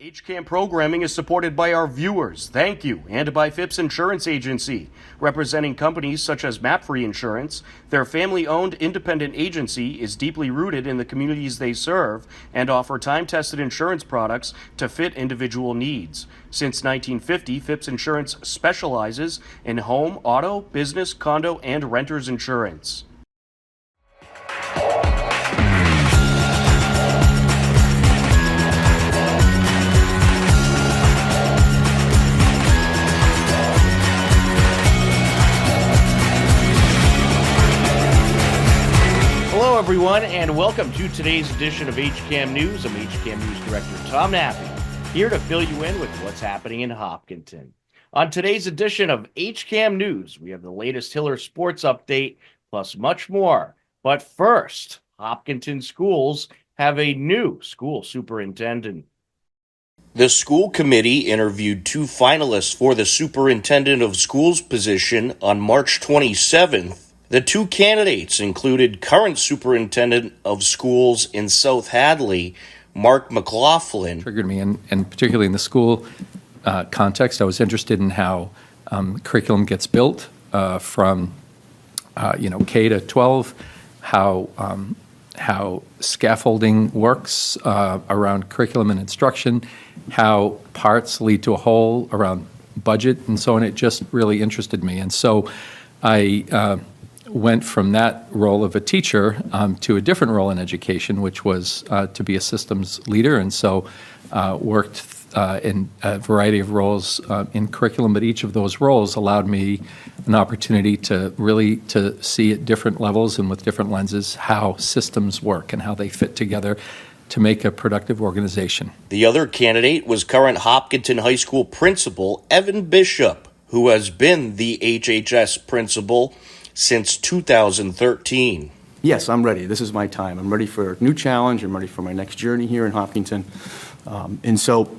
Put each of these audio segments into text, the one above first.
HCAM programming is supported by our viewers, thank you, and by Phipps Insurance Agency, representing companies such as MapFree Insurance. Their family-owned independent agency is deeply rooted in the communities they serve and offer time-tested insurance products to fit individual needs. Since 1950, Phipps Insurance specializes in home, auto, business, condo, and renters insurance. Hello, everyone, and welcome to today's edition of HCAM News. I'm HCAM News Director Tom Nappy, here to fill you in with what's happening in Hopkinton. On today's edition of HCAM News, we have the latest Hiller sports update, plus much more. But first, Hopkinton schools have a new school superintendent. The school committee interviewed two finalists for the superintendent of schools position on March 27th. The two candidates included current superintendent of schools in South Hadley, Mark McLaughlin. Triggered me, and particularly in the school context, I was interested in how curriculum gets built from K to 12, how scaffolding works around curriculum and instruction, how parts lead to a whole around budget and so on. It just really interested me, and so I went from that role of a teacher to a different role in education, which was to be a systems leader, and so worked in a variety of roles in curriculum, but each of those roles allowed me an opportunity to really to see at different levels and with different lenses how systems work and how they fit together to make a productive organization. The other candidate was current Hopkinton High School principal Evan Bishop, who has been the HHS principal since 2013. Yes, I'm ready. This is my time. I'm ready for a new challenge. I'm ready for my next journey here in Hopkinton. And so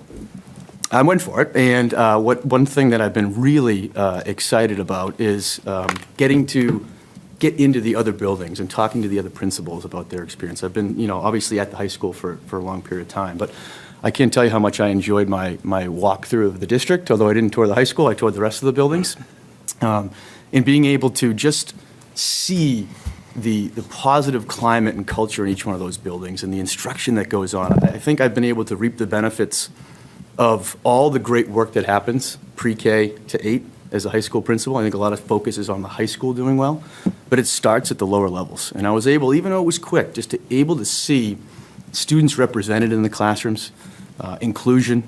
I went for it. And one thing that I've been really excited about is getting to get into the other buildings and talking to the other principals about their experience. I've been, obviously at the high school for a long period of time, but I can't tell you how much I enjoyed my walk through of the district. Although I didn't tour the high school, I toured the rest of the buildings. And being able to just see the positive climate and culture in each one of those buildings and the instruction that goes on, I think I've been able to reap the benefits of all the great work that happens pre-K to 8 as a high school principal. I think a lot of focus is on the high school doing well, but it starts at the lower levels. And I was able, even though it was quick, just able to see students represented in the classrooms, inclusion,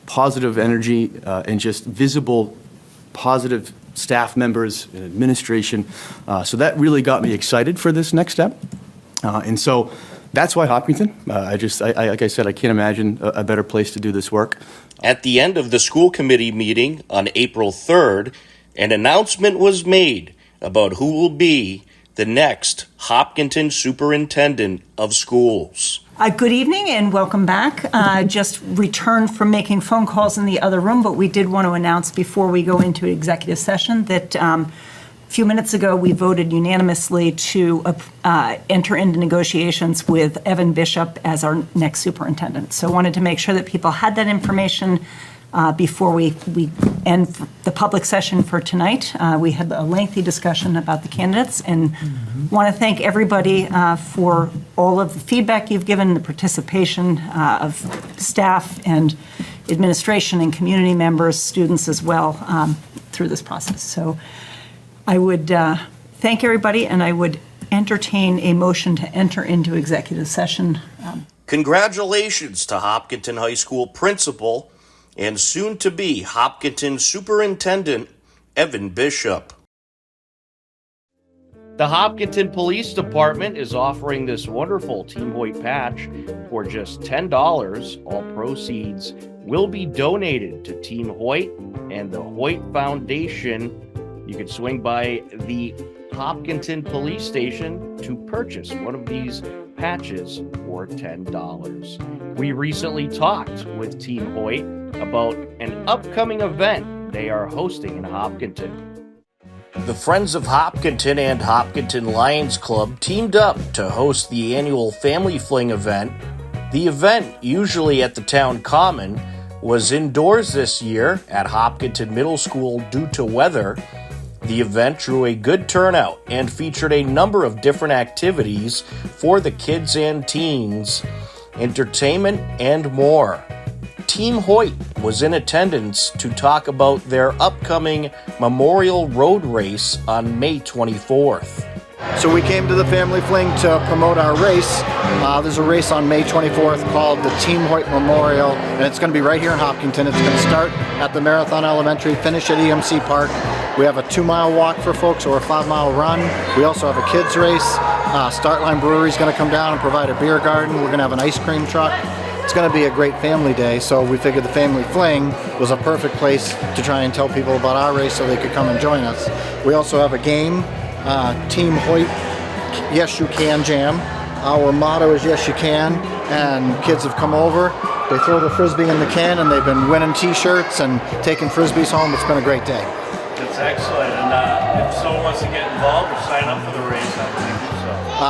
positive energy, and just visible positive staff members and administration. So that really got me excited for this next step. And so that's why Hopkinton. Like I said, I can't imagine a better place to do this work. At the end of the school committee meeting on April 3rd, an announcement was made about who will be the next Hopkinton superintendent of schools. Good evening and welcome back. Just returned from making phone calls in the other room, but we did want to announce before we go into executive session that a few minutes ago we voted unanimously to enter into negotiations with Evan Bishop as our next superintendent. So I wanted to make sure that people had that information before we end the public session for tonight. We had a lengthy discussion about the candidates and want to thank everybody for all of the feedback you've given, the participation of staff and administration and community members, students as well through this process. So I would thank everybody and I would entertain a motion to enter into executive session. Congratulations to Hopkinton High School principal and soon-to-be Hopkinton Superintendent Evan Bishop. The Hopkinton Police Department is offering this wonderful Team Hoyt patch for just $10. All proceeds will be donated to Team Hoyt and the Hoyt Foundation. You can swing by the Hopkinton Police Station to purchase one of these patches for $10. We recently talked with Team Hoyt about an upcoming event they are hosting in Hopkinton. The Friends of Hopkinton and Hopkinton Lions Club teamed up to host the annual Family Fling event. The event, usually at the town common, was indoors this year at Hopkinton Middle School due to weather. The event drew a good turnout and featured a number of different activities for the kids and teens, entertainment, and more. Team Hoyt was in attendance to talk about their upcoming Memorial Road Race on May 24th. So we came to the Family Fling to promote our race. There's a race on May 24th called the Team Hoyt Memorial, and it's going to be right here in Hopkinton. It's going to start at the Marathon Elementary, finish at EMC Park. We have a 2-mile walk for folks or a 5-mile run. We also have a kids race. Startline Brewery is going to come down and provide a beer garden. We're going to have an ice cream truck. It's going to be a great family day, so we figured the Family Fling was a perfect place to try and tell people about our race so they could come and join us. We also have a game, Team Hoyt Yes You Can Jam. Our motto is Yes You Can, and kids have come over. They throw the Frisbee in the can, and they've been winning t-shirts and taking Frisbees home. It's been a great day. That's excellent. And if someone wants to get involved or sign up for the race, how can they do so?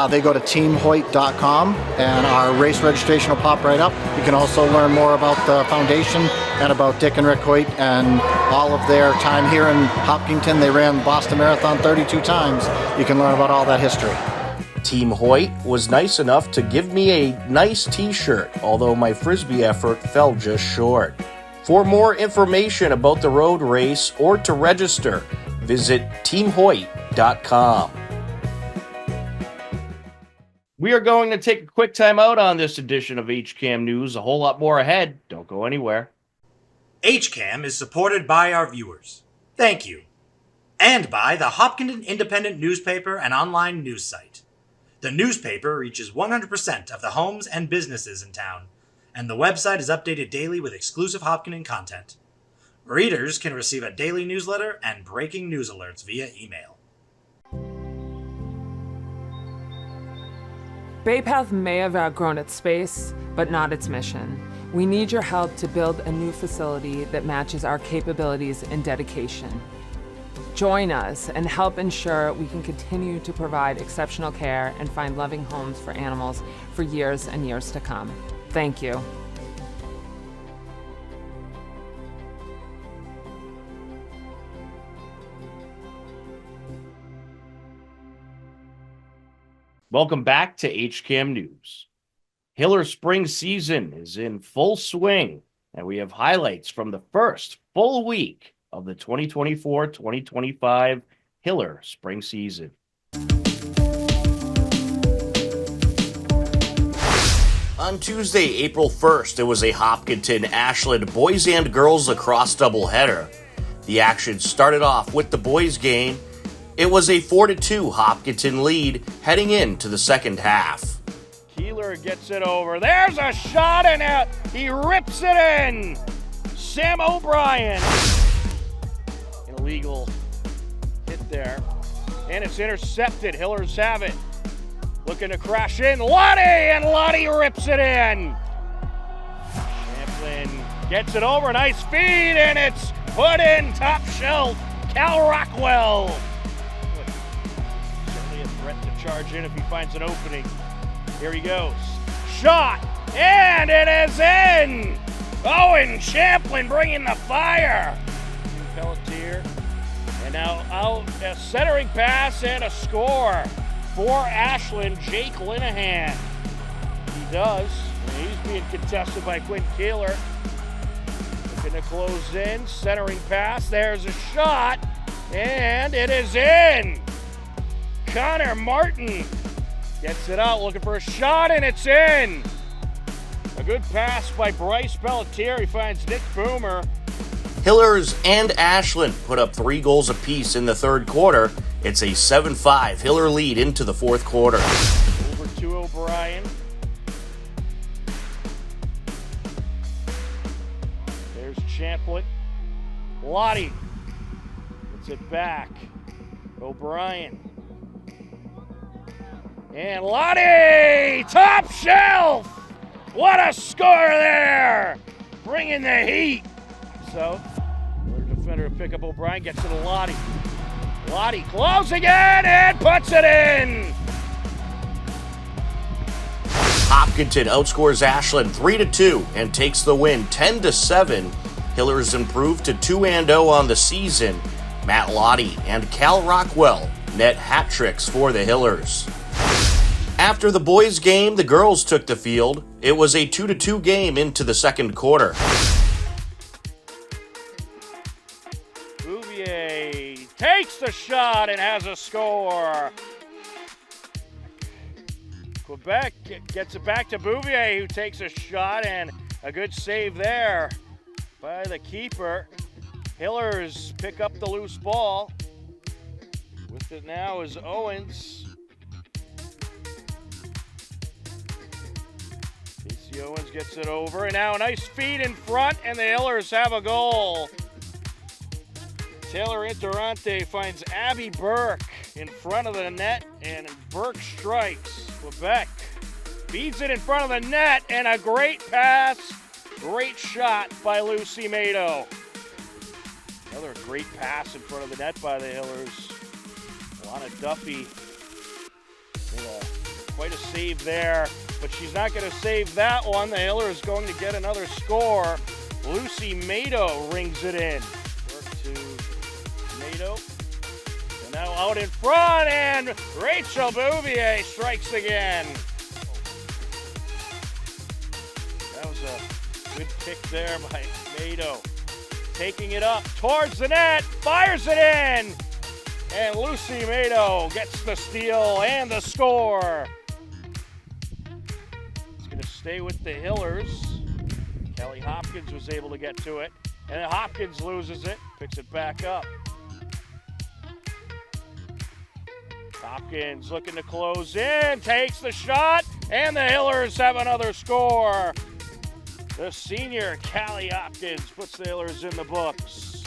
They go to teamhoyt.com, and our race registration will pop right up. You can also learn more about the foundation and about Dick and Rick Hoyt and all of their time here in Hopkinton. They ran Boston Marathon 32 times. You can learn about all that history. Team Hoyt was nice enough to give me a nice t-shirt, although my Frisbee effort fell just short. For more information about the road race or to register, visit teamhoyt.com. We are going to take a quick time out on this edition of HCAM News. A whole lot more ahead. Don't go anywhere. HCAM is supported by our viewers. Thank you. And by the Hopkinton Independent newspaper and online news site. The newspaper reaches 100% of the homes and businesses in town, and the website is updated daily with exclusive Hopkinton content. Readers can receive a daily newsletter and breaking news alerts via email. Bay Path may have outgrown its space, but not its mission. We need your help to build a new facility that matches our capabilities and dedication. Join us and help ensure we can continue to provide exceptional care and find loving homes for animals for years and years to come. Thank you. Welcome back to HCAM News. Hiller spring season is in full swing, and we have highlights from the first full week of the 2024-2025 Hiller spring season. On Tuesday, April 1st, it was a Hopkinton-Ashland boys and girls lacrosse doubleheader. The action started off with the boys' game. It was a 4-2 Hopkinton lead heading into the second half. Keeler gets it over. There's a shot and out. He rips it in. Sam O'Brien. An illegal hit there. And it's intercepted. Hillers have it. Looking to crash in. Lottie! And Lottie rips it in. Champlin gets it over. Nice feed. And it's put in. Top shelf. Cal Rockwell. Certainly a threat to charge in if he finds an opening. Here he goes. Shot. And it is in. Owen Champlin bringing the fire. Pelletier. And now out a centering pass and a score for Ashland, Jake Linehan. He does. And he's being contested by Quinn Keeler. Looking to close in. Centering pass. There's a shot. And it is in. Connor Martin gets it out, looking for a shot, and it's in. A good pass by Bryce Pelletier. He finds Nick Boomer. Hillers and Ashland put up 3 goals apiece in the third quarter. It's a 7-5 Hiller lead into the fourth quarter. Over to O'Brien. There's Champlin. Lottie gets it back. O'Brien. And Lottie! Top shelf! What a score there! Bringing the heat. So, another defender to pick up O'Brien, gets to the Lottie. Lottie closing it and puts it in! Hopkinton outscores Ashland 3-2 and takes the win 10-7. Hillers improved to 2-0 on the season. Matt Lottie and Cal Rockwell net hat tricks for the Hillers. After the boys' game, the girls took the field. It was a 2-2 game into the second quarter. Bouvier takes the shot and has a score. Quebec gets it back to Bouvier, who takes a shot, and a good save there by the keeper. Hillers pick up the loose ball. With it now is Owens. Casey Owens gets it over, and now a nice feed in front, and the Hillers have a goal. Taylor Interante finds Abby Burke in front of the net, and Burke strikes. Quebec feeds it in front of the net, and a great pass, great shot by Lucy Mado. Another great pass in front of the net by the Hillers. Alana Duffy made quite a save there, but she's not going to save that one. The Hillers going to get another score. Lucy Mado rings it in. Work to Mado. And now out in front, and Rachel Bouvier strikes again. That was a good kick there by Mado. Taking it up towards the net, fires it in, and Lucy Mado gets the steal and the score. It's going to stay with the Hillers. Kelly Hopkins was able to get to it, and then Hopkins loses it, picks it back up. Hopkins looking to close in, takes the shot, and the Hillers have another score. The senior, Callie Hopkins, puts the Hillers in the books.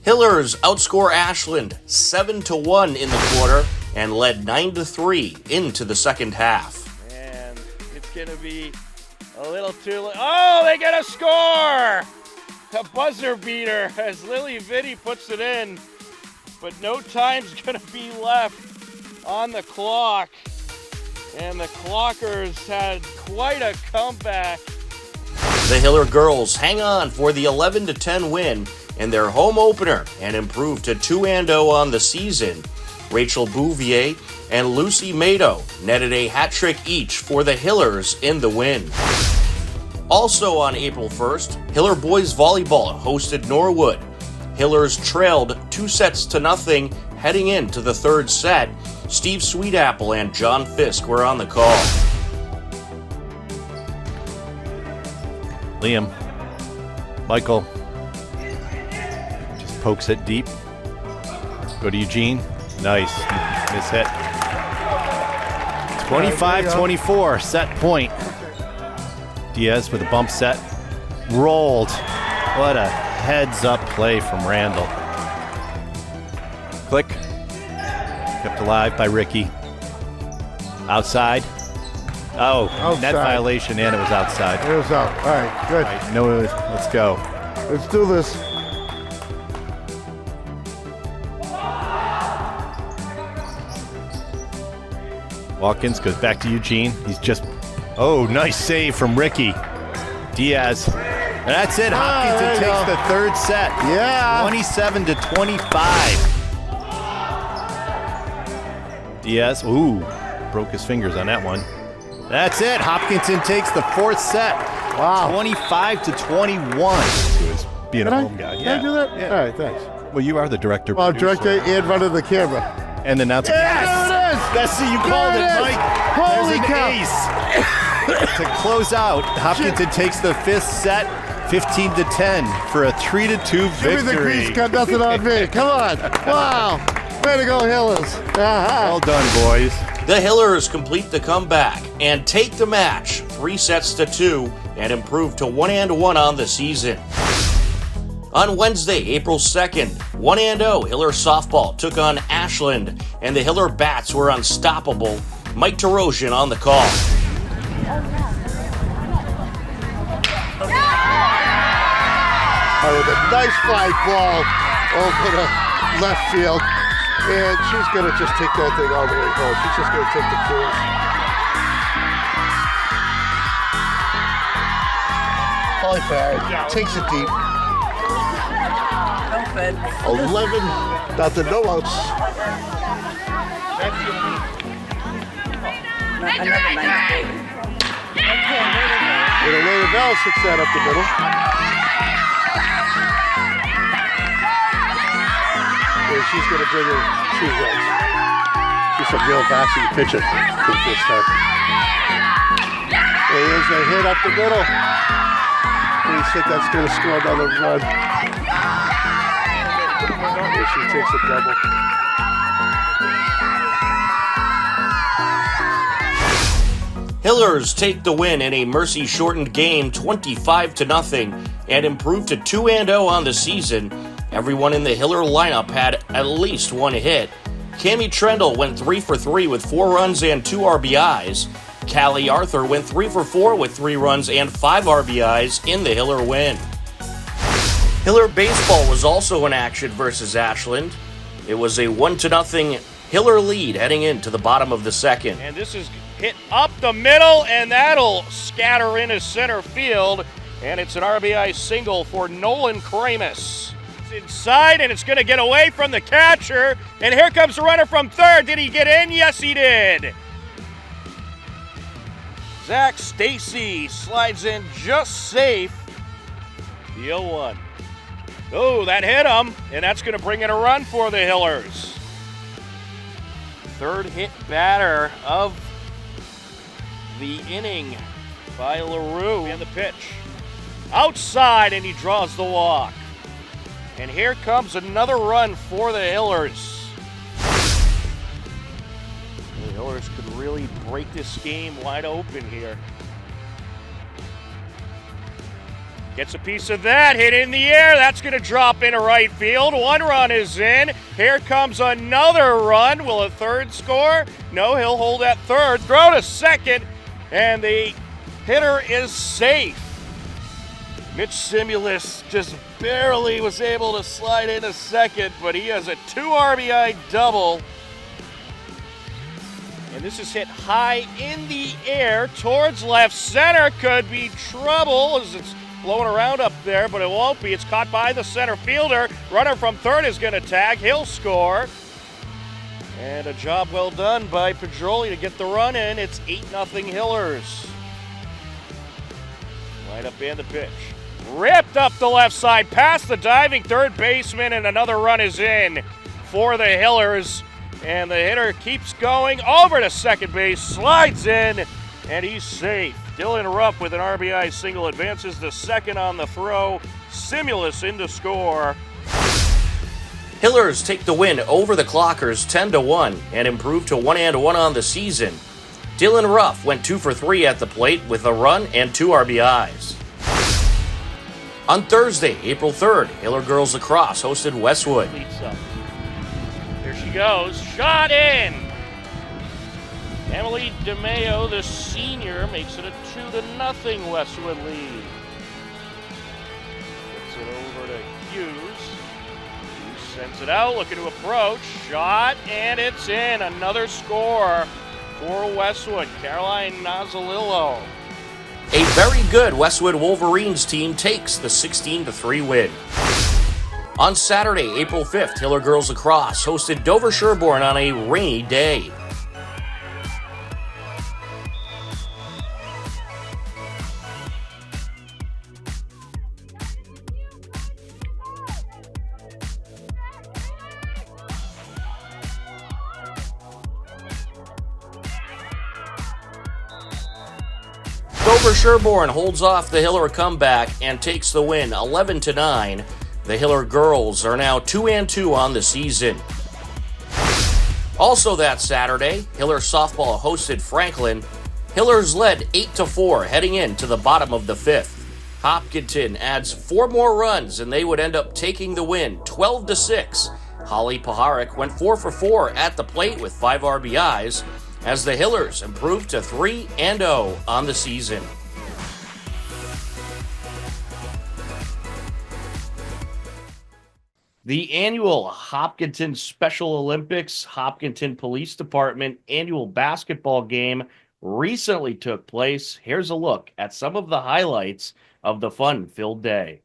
Hillers outscore Ashland 7-1 in the quarter and led 9-3 into the second half. And it's going to be a little too late. Oh, they get a score! A buzzer beater as Lily Vitti puts it in, but no time's going to be left on the clock. And the Clockers had quite a comeback. The Hiller girls hang on for the 11-10 win in their home opener and improve to 2-0 on the season. Rachel Bouvier and Lucy Mado netted a hat trick each for the Hillers in the win. Also on April 1st, Hiller boys volleyball hosted Norwood. Hillers trailed 2-0 heading into the third set. Steve Sweetapple and John Fisk were on the call. Liam, Michael, just pokes it deep. Go to Eugene. Nice. Miss hit. 25-24, set point. Diaz with a bump set. Rolled. What a heads-up play from Randall. Click. Kept alive by Ricky. Outside. Oh, Outside. Net violation, and it was outside. It was out. All right, good. All right, no, let's go. Let's do this. Watkins goes back to Eugene. He's just... Oh, nice save from Ricky. Diaz. And that's it. Hopkinton takes the third set. Yeah. 27-25. Diaz. Ooh, broke his fingers on that one. That's it. Hopkinton takes the fourth set. Wow. 25-21. He was being a home guy. Can I do that? Yeah. All right, thanks. Well, you are the director. Well, producer. director and running the camera. And announcer. Yeah, there it is. That's it. You called it, There it is. Mike. Holy There's an ace. To close out, Hopkinton takes the fifth set, 15-10 for a 3-2 victory. Give me the grease, got nothing on me. Come on. Wow. Way to go, Hillers. Well done, boys. The Hillers complete the comeback and take the match 3-2 and improve to 1-1 on the season. On Wednesday, April 2nd, 1-0 Hiller softball took on Ashland, and the Hiller bats were unstoppable. Mike Tarosian on the call. With a nice fly ball over the left field. And she's going to just take that thing all the way home. She's just going to take the cruise. Holly Farrell takes it deep. 11, nothing, no outs. And Elena Bell hits that up the middle. And she's going to bring her 2 runs. She's some real varsity pitcher for the first time. And there's a hit up the middle. Please hit, that's going to score another run. And she takes a double. Hillers take the win in a mercy-shortened game 25-0 and improve to 2-0 on the season. Everyone in the Hiller lineup had at least 1 hit. Cammie Trendle went 3 for 3 with 4 runs and 2 RBIs. Callie Arthur went 3 for 4 with 3 runs and 5 RBIs in the Hiller win. Hiller baseball was also in action versus Ashland. It was a 1-0 Hiller lead heading into the bottom of the second. And this is hit up the middle, and that'll scatter into center field. And it's an RBI single for Nolan Kramus. It's inside, and it's going to get away from the catcher. And here comes the runner from third. Did he get in? Yes, he did. Zach Stacy slides in just safe. The 0-1. Oh, that hit him, and that's going to bring in a run for the Hillers. Third hit batter of the inning by LaRue. And the pitch. Outside, and he draws the walk. And here comes another run for the Hillers. The Hillers could really break this game wide open here. Gets a piece of that, hit in the air. That's going to drop into right field. 1 run is in. Here comes another run. Will a third score? No, he'll hold at third. Throw to second, and the hitter is safe. Mitch Simulus just barely was able to slide into second, but he has a 2 RBI double. And this is hit high in the air towards left center. Could be trouble as it's blowing around up there, but it won't be. It's caught by the center fielder. Runner from third is going to tag. He'll score. And a job well done by Pedroli to get the run in. It's 8-0 Hillers. Line up and the pitch. Ripped up the left side, past the diving third baseman, and another run is in for the Hillers. And the hitter keeps going over to second base, slides in, and he's safe. Dylan Rupp with an RBI single advances to second on the throw. Simulus in to score. Hillers take the win over the Clockers 10-1 and improve to 1-1 on the season. Dylan Ruff went 2 for 3 at the plate with a run and 2 RBIs. On Thursday, April 3rd, Hiller Girls Lacrosse hosted Westwood. Here she goes. Shot in. Emily DeMeo, the senior, makes it a 2-0 Westwood lead. Gets it over to Hughes. Hughes sends it out, looking to approach. Shot, and it's in. Another score for Westwood. Caroline Nazalillo. A very good Westwood Wolverines team takes the 16-3 win. On Saturday, April 5th, Hiller Girls Lacrosse hosted Dover Sherborne on a rainy day. Dover Sherborne holds off the Hiller comeback and takes the win 11-9. The Hiller girls are now 2-2 on the season. Also that Saturday, Hiller softball hosted Franklin. Hillers led 8-4 heading into the bottom of the 5th. Hopkinton adds 4 more runs and they would end up taking the win 12-6. Holly Paharik went 4 for 4 at the plate with 5 RBIs as the Hillers improved to 3-0 on the season. The annual Hopkinton Special Olympics Hopkinton Police Department annual basketball game recently took place. Here's a look at some of the highlights of the fun-filled day.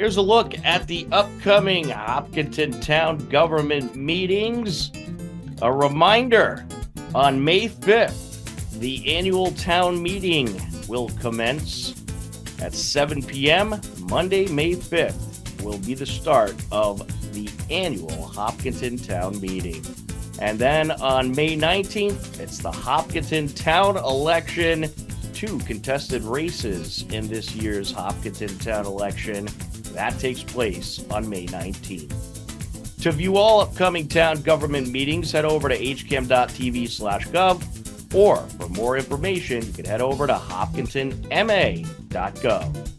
Here's a look at the upcoming Hopkinton Town government meetings. A reminder, on May 5th, the annual town meeting will commence at 7 p.m. Monday, May 5th will be the start of the annual Hopkinton Town meeting. And then on May 19th, it's the Hopkinton Town election. 2 contested races in this year's Hopkinton Town election. That takes place on May 19th. To view all upcoming town government meetings, head over to hcam.tv/gov, or for more information, you can head over to hopkintonma.gov.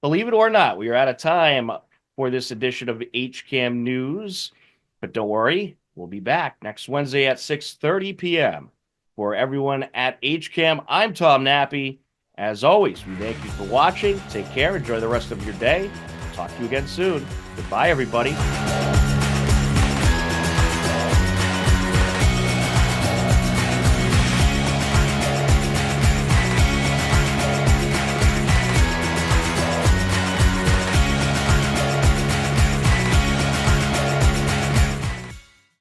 Believe it or not, we are out of time for this edition of HCAM News, but don't worry, we'll be back next Wednesday at 6:30 p.m. For everyone at HCAM, I'm Tom Nappy. As always, we thank you for watching. Take care. Enjoy the rest of your day. Talk to you again soon. Goodbye, everybody.